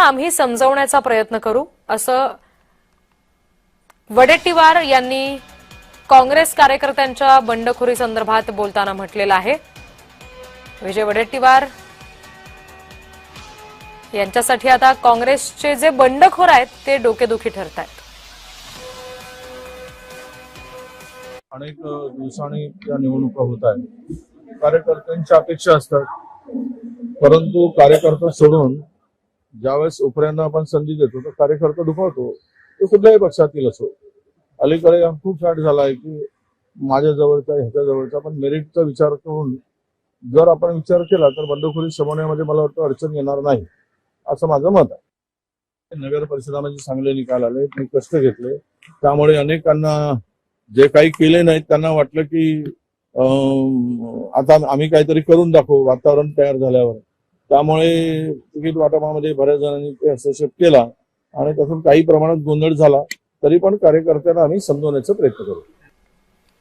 आम्ही समजवण्याचा प्रयत्न करू, असं वडेट्टीवार यांनी काँग्रेस कार्यकर्त्यांच्या बंडखोरी संदर्भात बोलताना म्हटलेलं आहे। विजय वडेट्टीवार यांच्यासाठी आता काँग्रेसचे जे बंडखोर आहेत ते डोकेदुखी ठरत आहेत। अनेक दिवसांनी या निवडणुका होत आहेत। कार्यकर्त्यांच्या अपेक्षा असतात, परंतु कार्यकर्ता सोडून ज्यावेळेस उपऱ्यांना आपण संधी देतो तर कार्यकर्ता दुखावतो, तो कुठल्याही पक्षातील असो। अलीकडे खूप चाट झाला आहे की माझ्या जवळचा ह्याच्या जवळचा, पण मेरिटचा विचार करून जर आपण विचार केला तर बंडखोरी शमवण्यामध्ये मला वाटतं अडचण येणार नाही, असं माझं मत आहे। नगर परिषदामध्ये चांगले निकाल आले, मी कष्ट घेतले, त्यामुळे अनेकांना जे काही केले नाहीत त्यांना वाटलं की आता आम्ही काहीतरी करून दाखवू वातावरण तयार झाल्यावर। त्यामुळे तिकीट वाटपामध्ये बऱ्याच जणांनी ते हस्तक्षेप केला आणि त्यातून काही प्रमाणात गोंधळ झाला, तरी पण कार्यकर्त्यांना आम्ही समजवण्याचा प्रयत्न करू।